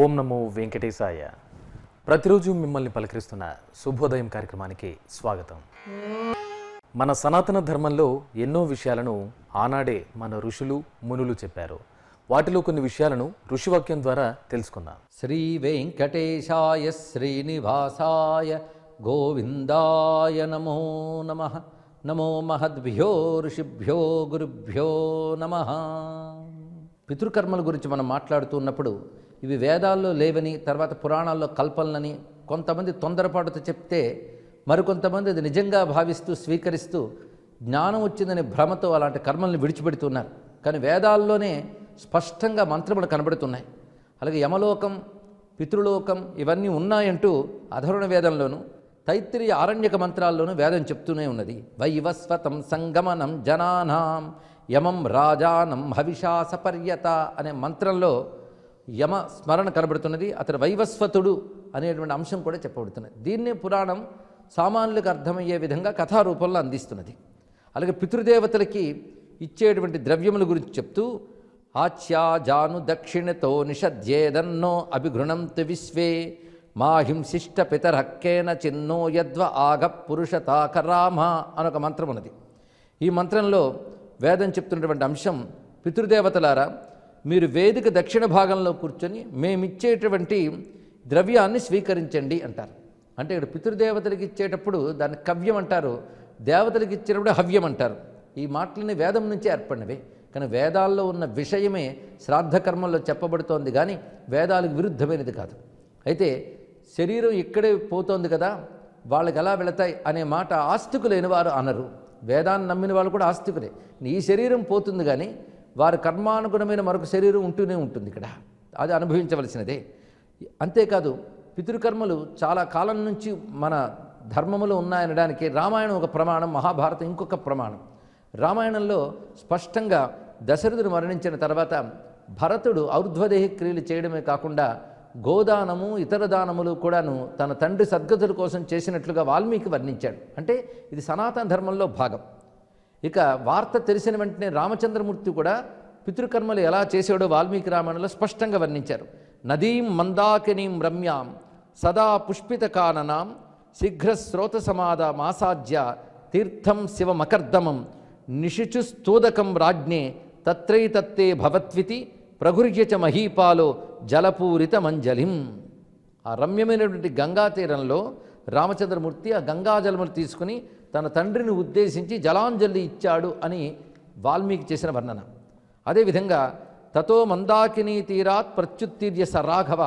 ఓం నమో వెంకటేశాయ. ప్రతిరోజు మిమ్మల్ని పలకరిస్తున్న శుభోదయం కార్యక్రమానికి స్వాగతం. మన సనాతన ధర్మంలో ఎన్నో విషయాలను ఆనాడే మన ఋషులు మునులు చెప్పారు. వాటిలో కొన్ని విషయాలను ఋషివాక్యం ద్వారా తెలుసుకుందాం. శ్రీ వెంకటేశాయ శ్రీనివాసాయ గోవిందాయ నమో నమః. నమో మహద్భ్యో ఋషిభ్యో గురుభ్యో నమః. పితృకర్మల గురించి మనం మాట్లాడుతున్నప్పుడు ఇవి వేదాల్లో లేవని, తర్వాత పురాణాల్లో కల్పనలని కొంతమంది తొందరపాటుతో చెప్తే మరికొంతమంది అది నిజంగా భావిస్తూ స్వీకరిస్తూ జ్ఞానం వచ్చిందనే భ్రమతో అలాంటి కర్మల్ని విడిచిపెడుతున్నారు. కానీ వేదాల్లోనే స్పష్టంగా మంత్రములు కనబడుతున్నాయి. అలాగే యమలోకం, పితృలోకం ఇవన్నీ ఉన్నాయంటూ అధర్వణ వేదంలోను, తైత్తిరీయ ఆరణ్యక మంత్రాల్లోనూ వేదం చెప్తూనే ఉన్నది. వైవస్వతం సంగమనం జనానాం యమం రాజానం హవిషా సపర్యత అనే మంత్రంలో యమ స్మరణ కనబడుతున్నది. అతడు వైవస్వతుడు అనేటువంటి అంశం కూడా చెప్పబడుతున్నది. దీన్నే పురాణం సామాన్యులకు అర్థమయ్యే విధంగా కథారూపంలో అందిస్తున్నది. అలాగే పితృదేవతలకి ఇచ్చేటువంటి ద్రవ్యముల గురించి చెప్తూ ఆచ్యాజాను దక్షిణతో నిషద్యేదన్నో అభిగృణంతు విశ్వే మాహింశిష్ట పితరహక్కేన చిన్నో యద్వ ఆగ పురుషతాకరామ అనొక మంత్రం ఉన్నది. ఈ మంత్రంలో వేదం చెప్తున్నటువంటి అంశం, పితృదేవతలారా మీరు వేదిక దక్షిణ భాగంలో కూర్చొని మేమిచ్చేటువంటి ద్రవ్యాన్ని స్వీకరించండి అంటారు. అంటే ఇక్కడ పితృదేవతలకు ఇచ్చేటప్పుడు దాన్ని కవ్యం అంటారు, దేవతలకు ఇచ్చేటప్పుడు హవ్యం అంటారు. ఈ మాటలని వేదం నుంచే ఏర్పడినవి. కానీ వేదాల్లో ఉన్న విషయమే శ్రాద్ధ కర్మల్లో చెప్పబడుతోంది, కానీ వేదాలకు విరుద్ధమైనది కాదు. అయితే శరీరం ఇక్కడే పోతోంది కదా, వాళ్ళకి ఎలా వెళతాయి అనే మాట ఆస్తికులైన వారు అనరు. వేదాన్ని నమ్మిన వాళ్ళు కూడా ఆస్తికులే. ఈ శరీరం పోతుంది, కానీ వారి కర్మానుగుణమైన మరొక శరీరం ఉంటూనే ఉంటుంది. ఇక్కడ అది అనుభవించవలసినదే. అంతేకాదు పితృకర్మలు చాలా కాలం నుంచి మన ధర్మములో ఉన్నాయనడానికి రామాయణం ఒక ప్రమాణం, మహాభారతం ఇంకొక ప్రమాణం. రామాయణంలో స్పష్టంగా దశరథుడు మరణించిన తర్వాత భరతుడు ఔర్ధ్వదేహి క్రియలు చేయడమే కాకుండా గోదానము, ఇతర దానములు కూడాను తన తండ్రి సద్గతుల కోసం చేసినట్లుగా వాల్మీకి వర్ణించాడు. అంటే ఇది సనాతన ధర్మంలో భాగం. ఇక వార్త తెలిసిన వెంటనే రామచంద్రమూర్తి కూడా పితృకర్మలు ఎలా చేసాడో వాల్మీకి రామాయణంలో స్పష్టంగా వర్ణించారు. నదీం మందాకినీం రమ్యాం సదా పుష్పిత కాననాం శీఘ్రస్రోత సమాద మాసాజ్య తీర్థం శివమకర్దమం నిశిచుస్తూదకం రాజ్ఞే తత్రైతత్తే భవత్వితి ప్రగుర్యచ మహీపాలో జలపూరిత మంజలిం. ఆ రమ్యమైనటువంటి గంగా తీరంలో రామచంద్రమూర్తి ఆ గంగాజలములు తీసుకుని తన తండ్రిని ఉద్దేశించి జలాంజలి ఇచ్చాడు అని వాల్మీకి చేసిన వర్ణన. అదేవిధంగా తతో మందాకినీ తీరాత్ ప్రత్యుత్తీర్య స రాఘవ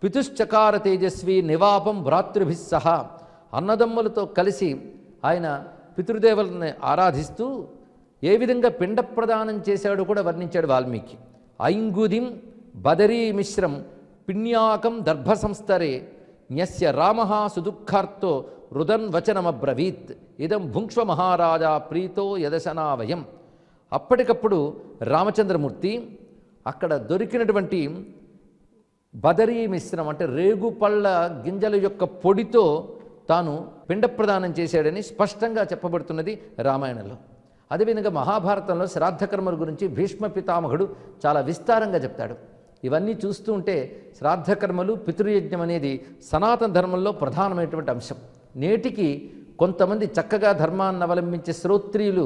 పితుశ్చకార తేజస్వి నివాపం భ్రాతృభిస్ సహా. అన్నదమ్ములతో కలిసి ఆయన పితృదేవులను ఆరాధిస్తూ ఏ విధంగా పిండ ప్రదానం చేశాడో కూడా వర్ణించాడు వాల్మీకి. ఐంగుదిం బదరీ మిశ్రం పిణ్యాకం దర్భ సంస్తరే న్యస్య రామ సుదుఃఖార్తో రుదన్ వచనమబ్రవీత్ ఇదం భుంక్ష్వ మహారాజా ప్రీతో యదశనావయం. అప్పటికప్పుడు రామచంద్రమూర్తి అక్కడ దొరికినటువంటి బదరీ మిశ్రం అంటే రేగుపళ్ళ గింజల యొక్క పొడితో తాను పిండ ప్రదానం చేశాడని స్పష్టంగా చెప్పబడుతున్నది రామాయణంలో. అదేవిధంగా మహాభారతంలో శ్రాద్ధకర్మల గురించి భీష్మ పితామహుడు చాలా విస్తారంగా చెప్తాడు. ఇవన్నీ చూస్తూ ఉంటే శ్రాద్ధకర్మలు, పితృయజ్ఞం అనేది సనాతన ధర్మంలో ప్రధానమైనటువంటి అంశం. నేటికి కొంతమంది చక్కగా ధర్మాన్ని అవలంబించే శ్రోత్రియులు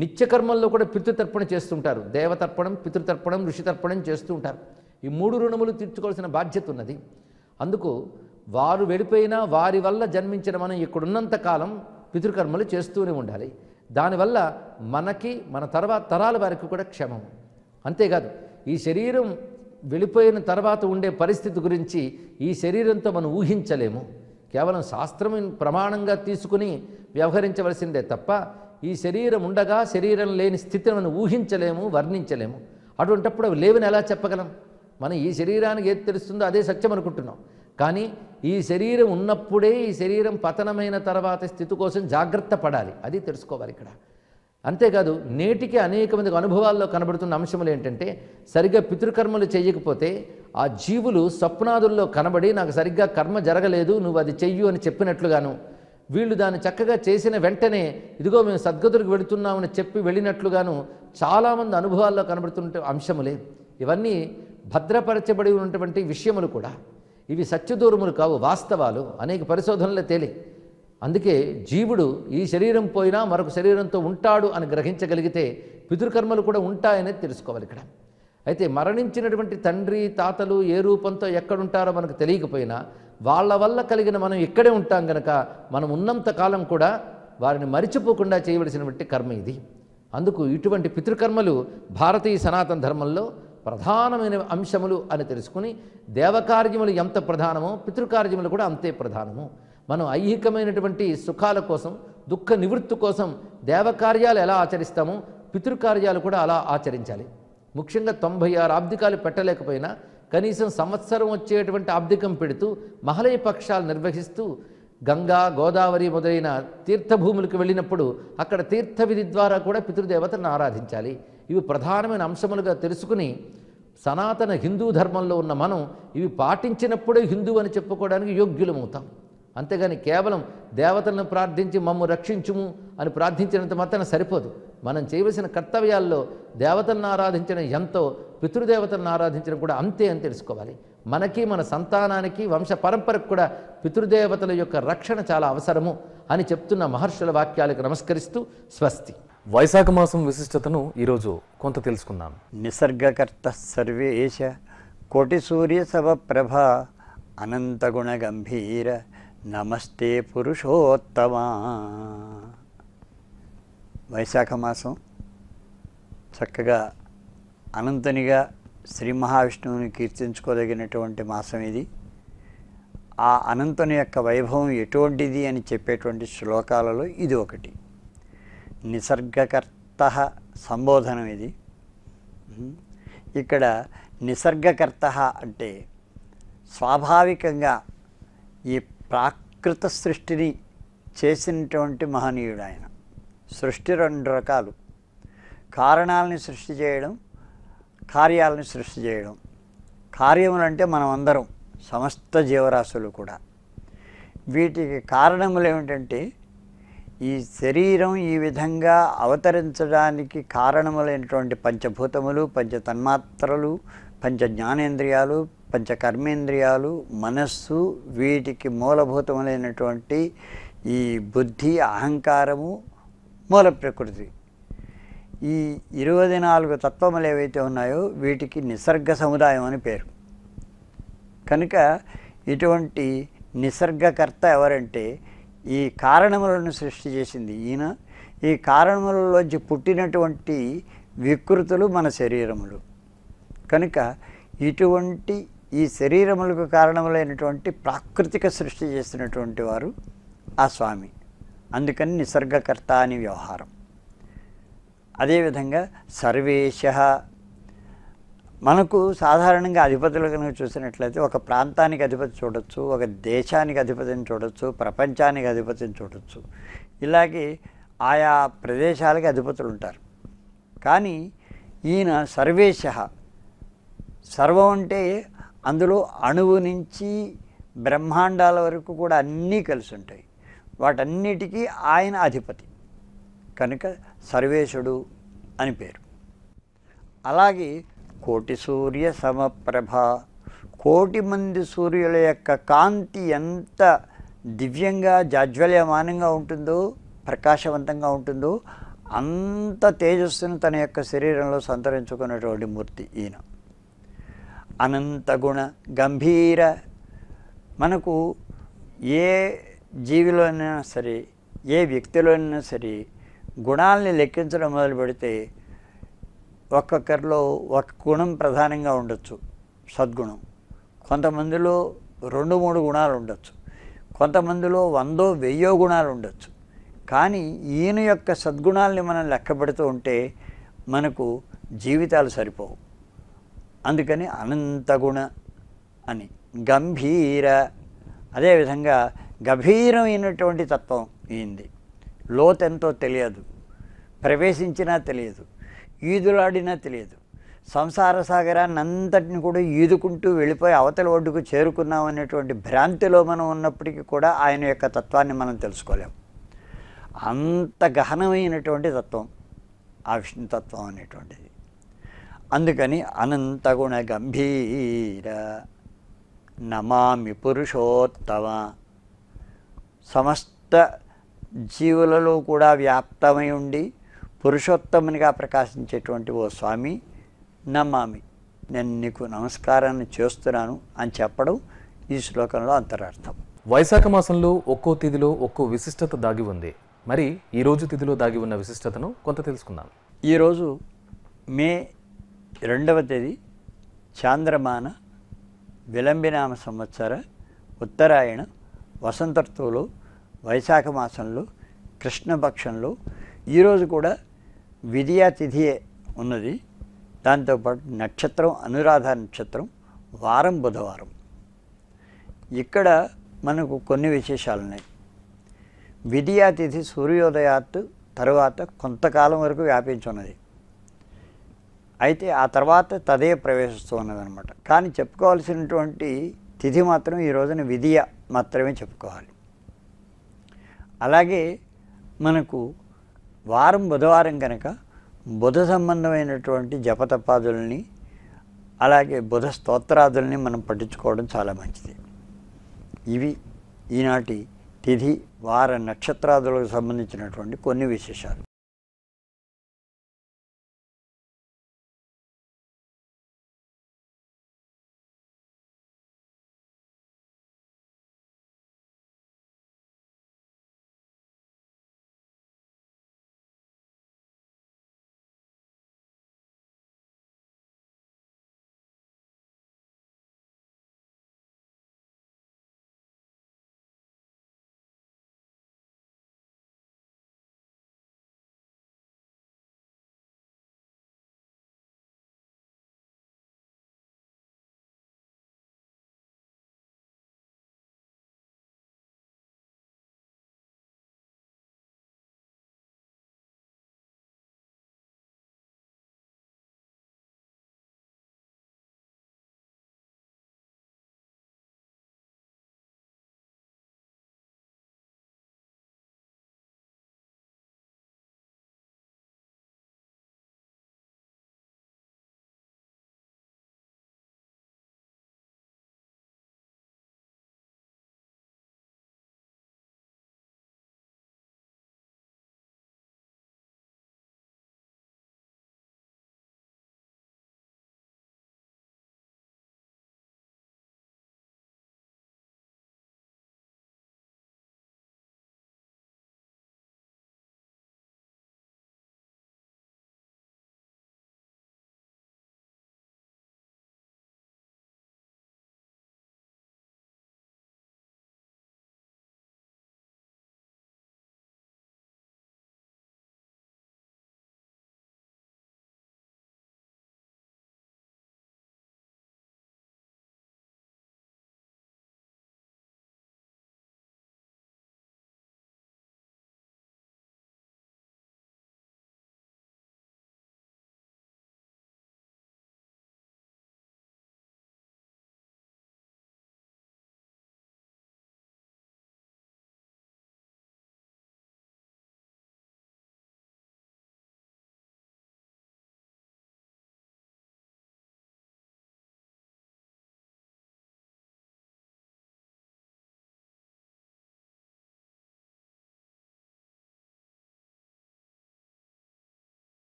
నిత్యకర్మల్లో కూడా పితృతర్పణ చేస్తుంటారు. దేవతర్పణం, పితృతర్పణం, ఋషితర్పణం చేస్తూ ఉంటారు. ఈ మూడు రుణములు తీర్చుకోవాల్సిన బాధ్యత ఉన్నది. అందుకు వారు వెళ్ళిపోయినా వారి వల్ల జన్మించిన మనం ఇక్కడున్నంత కాలం పితృకర్మలు చేస్తూనే ఉండాలి. దానివల్ల మనకి, మన తర్వాత తరాల వారికి కూడా క్షేమం. అంతేకాదు ఈ శరీరం వెళ్ళిపోయిన తర్వాత ఉండే పరిస్థితి గురించి ఈ శరీరంతో మనం ఊహించలేము. కేవలం శాస్త్రం ప్రమాణంగా తీసుకుని వ్యవహరించవలసిందే తప్ప ఈ శరీరం ఉండగా శరీరం లేని స్థితిని మనం ఊహించలేము, వర్ణించలేము. అటువంటప్పుడు అవి లేవని ఎలా చెప్పగలం? మనం ఈ శరీరానికి ఏది తెలుస్తుందో అదే సత్యం అనుకుంటున్నాం. కానీ ఈ శరీరం ఉన్నప్పుడే ఈ శరీరం పతనమైన తర్వాత స్థితి కోసం జాగ్రత్త పడాలి, అది తెలుసుకోవాలి ఇక్కడ. అంతేకాదు నేటికి అనేక మందికి అనుభవాల్లో కనబడుతున్న అంశములు ఏంటంటే, సరిగ్గా పితృకర్మలు చేయకపోతే ఆ జీవులు స్వప్నాదుల్లో కనబడి నాకు సరిగ్గా కర్మ జరగలేదు, నువ్వు అది చెయ్యు అని చెప్పినట్లుగాను, వీళ్ళు దాన్ని చక్కగా చేసిన వెంటనే ఇదిగో మేము సద్గతులకు వెళుతున్నామని చెప్పి వెళ్ళినట్లుగాను చాలామంది అనుభవాల్లో కనబడుతుంటే అంశములే. ఇవన్నీ భద్రపరచబడి ఉన్నటువంటి విషయములు కూడా. ఇవి సత్యదూరములు కావు, వాస్తవాలు. అనేక పరిశోధనలు తేలి. అందుకే జీవుడు ఈ శరీరం పోయినా మరొక శరీరంతో ఉంటాడు అని గ్రహించగలిగితే పితృకర్మలు కూడా ఉంటాయనేది తెలుసుకోవాలి ఇక్కడ. అయితే మరణించినటువంటి తండ్రి తాతలు ఏ రూపంతో ఎక్కడుంటారో మనకు తెలియకపోయినా వాళ్ళ వల్ల కలిగిన మనం ఇక్కడే ఉంటాం కనుక మనం ఉన్నంత కాలం కూడా వారిని మరిచిపోకుండా చేయవలసినటువంటి కర్మ ఇది. అందుకు ఇటువంటి పితృకర్మలు భారతీయ సనాతన ధర్మంలో ప్రధానమైన అంశములు అని తెలుసుకుని దేవకార్యములు ఎంత ప్రధానమో పితృకార్యములు కూడా అంతే ప్రధానము. మనం ఐహికమైనటువంటి సుఖాల కోసం, దుఃఖ నివృత్తి కోసం దేవకార్యాలు ఎలా ఆచరిస్తామో పితృకార్యాలు కూడా అలా ఆచరించాలి. ముఖ్యంగా 96 ఆబ్దికాలు పెట్టలేకపోయినా కనీసం సంవత్సరం వచ్చేటువంటి ఆబ్దికం పెడుతూ మహలయ పక్షాలు నిర్వహిస్తూ గంగా గోదావరి మొదలైన తీర్థభూములకు వెళ్ళినప్పుడు అక్కడ తీర్థ విధి ద్వారా కూడా పితృదేవతలను ఆరాధించాలి. ఇవి ప్రధానమైన అంశములుగా తెలుసుకుని సనాతన హిందూ ధర్మంలో ఉన్న మనం ఇవి పాటించినప్పుడే హిందూ అని చెప్పుకోవడానికి యోగ్యులమవుతాం. అంతేగాని కేవలం దేవతలను ప్రార్థించి మమ్ము రక్షించుము అని ప్రార్థించినంత మాత్రాన సరిపోదు. మనం చేయవలసిన కర్తవ్యాల్లో దేవతలను ఆరాధించడం ఎంతో పితృదేవతలను ఆరాధించడం కూడా అంతే అని తెలుసుకోవాలి. మనకి మన సంతానానికి వంశ పరంపరకు కూడా పితృదేవతల యొక్క రక్షణ చాలా అవసరము అని చెప్తున్న మహర్షుల వాక్యాలకు నమస్కరిస్తూ స్వస్తి. వైశాఖ మాసం విశిష్టతను ఈరోజు కొంత తెలుసుకుందాం. నిసర్గకర్త సర్వేశ కోటి సూర్య సవ ప్రభ అనంతగుణ గంభీర నమస్తే పురుషోత్తమా. వైశాఖ మాసం చక్కగా అనంతునిగా శ్రీ మహావిష్ణువుని కీర్తించుకోదగినటువంటి మాసం ఇది. ఆ అనంతుని యొక్క వైభవం ఎటువంటిది అని చెప్పేటువంటి శ్లోకాలలో ఇది ఒకటి. నిసర్గకర్త సంబోధనం ఇది. ఇక్కడ నిసర్గకర్త అంటే స్వాభావికంగా ఈ ప్రాకృత సృష్టిని చేసినటువంటి మహనీయుడు ఆయన. సృష్టి 2 రకాలు: కారణాలని సృష్టి చేయడం, కార్యాలను సృష్టి చేయడం. కార్యములు అంటే మనం అందరం, సమస్త జీవరాశులు కూడా. వీటికి కారణములు ఏమిటంటే ఈ శరీరం ఈ విధంగా అవతరించడానికి కారణములైనటువంటి పంచభూతములు, పంచతన్మాత్రలు, పంచ జ్ఞానేంద్రియాలు, పంచకర్మేంద్రియాలు, మనస్సు, వీటికి మూలభూతములైనటువంటి ఈ బుద్ధి, అహంకారము, మూల ప్రకృతి. ఈ 24 తత్వములు ఏవైతే ఉన్నాయో వీటికి నిసర్గ సముదాయం అని పేరు. కనుక ఇటువంటి నిసర్గకర్త ఎవరంటే ఈ కారణములను సృష్టి చేసింది ఈయన. ఈ కారణములలోంచి పుట్టినటువంటి వికృతులు మన శరీరములు. కనుక ఇటువంటి ఈ శరీరములకు కారణములైనటువంటి ప్రాకృతిక సృష్టి చేసినటువంటి వారు ఆ స్వామి. అందుకని నిసర్గకర్త అని వ్యవహారం. అదేవిధంగా సర్వేశ, మనకు సాధారణంగా అధిపతులు కనుక చూసినట్లయితే ఒక ప్రాంతానికి అధిపతి చూడొచ్చు, ఒక దేశానికి అధిపతిని చూడొచ్చు, ప్రపంచానికి అధిపతిని చూడొచ్చు. ఇలాగే ఆయా ప్రదేశాలకి అధిపతులు ఉంటారు. కానీ ఈయన సర్వేశ, సర్వం అంటే అందులో అణువు నుంచి బ్రహ్మాండాల వరకు కూడా అన్నీ కలిసి ఉంటాయి. వాటన్నిటికీ ఆయన అధిపతి కనుక సర్వేశుడు అని పేరు. అలాగే కోటి సూర్య సమప్రభ, కోటి మంది సూర్యుల యొక్క కాంతి ఎంత దివ్యంగా జాజ్వల్యమానంగా ఉంటుందో, ప్రకాశవంతంగా ఉంటుందో అంత తేజస్సును తన యొక్క శరీరంలో సంతరించుకున్నటువంటి మూర్తి ఈయన. అనంతగుణ గంభీర, మనకు ఏ జీవిలోనైనా సరే, ఏ వ్యక్తిలోనైనా సరే గుణాలని లెక్కించడం మొదలు పెడితే ఒక్కొక్కరిలో ఒక గుణం ప్రధానంగా ఉండొచ్చు, సద్గుణం. కొంతమందిలో 2-3 గుణాలు ఉండొచ్చు, కొంతమందిలో 100-1000 గుణాలు ఉండొచ్చు. కానీ ఈయన యొక్క సద్గుణాలని మనం లెక్క పెడుతూ ఉంటే మనకు జీవితాలు సరిపోవు. అందుకని అనంతగుణ అని. గంభీర, అదేవిధంగా గంభీరమైనటువంటి తత్వం ఈంది. లోతెంతో తెలియదు, ప్రవేశించినా తెలియదు, ఈదులాడినా తెలియదు. సంసార సాగరాన్ని అంతటిని కూడా ఈదుకుంటూ వెళ్ళిపోయి అవతల ఒడ్డుకు చేరుకున్నామనేటువంటి భ్రాంతిలో మనం ఉన్నప్పటికీ కూడా ఆయన యొక్క తత్వాన్ని మనం తెలుసుకోలేం. అంత గహనమైనటువంటి తత్వం ఆ విష్ణుతత్వం అనేటువంటిది. అందుకని అనంతగుణ గంభీర నమామి పురుషోత్తమ. సమస్త జీవులలో కూడా వ్యాప్తమై ఉండి పురుషోత్తమునిగా ప్రకాశించేటువంటి ఓ స్వామి, నమామి, నేను నీకు నమస్కారాన్ని చేస్తున్నాను అని చెప్పడం ఈ శ్లోకంలో అంతరార్థం. వైశాఖ మాసంలో ఒక్కో తిథిలో ఒక్కో విశిష్టత దాగి ఉంది. మరి ఈరోజు తిథిలో దాగి ఉన్న విశిష్టతను కొంత తెలుసుకుందాం. ఈరోజు మే 2వ తేదీ చాంద్రమాన విలంబినామ సంవత్సర ఉత్తరాయణ వసంత ఋతువులో వైశాఖ మాసంలో కృష్ణపక్షంలో ఈరోజు కూడా విద్యా తిథియే ఉన్నది. దాంతోపాటు నక్షత్రం అనురాధ నక్షత్రం, వారం బుధవారం. ఇక్కడ మనకు కొన్ని విశేషాలు ఉన్నాయి. విద్యా తిథి సూర్యోదయాత్ తరువాత కొంతకాలం వరకు వ్యాపించున్నది. అయితే ఆ తర్వాత తదే ప్రవేశిస్తూ ఉన్నదన్నమాట. కానీ చెప్పుకోవాల్సినటువంటి తిథి మాత్రం ఈ రోజున విద్య మాత్రమే చెప్పుకోవాలి. అలాగే మనకు వారం బుధవారం కనుక బుధ సంబంధమైనటువంటి జపతపాదుల్ని అలాగే బుధ స్తోత్రాదుల్ని మనం పఠించుకోవడం చాలా మంచిది. ఇవి ఈనాటి తిథి వార నక్షత్రాదులకు సంబంధించినటువంటి కొన్ని విశేషాలు.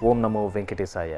ఓం నమో వెంకటేశాయ.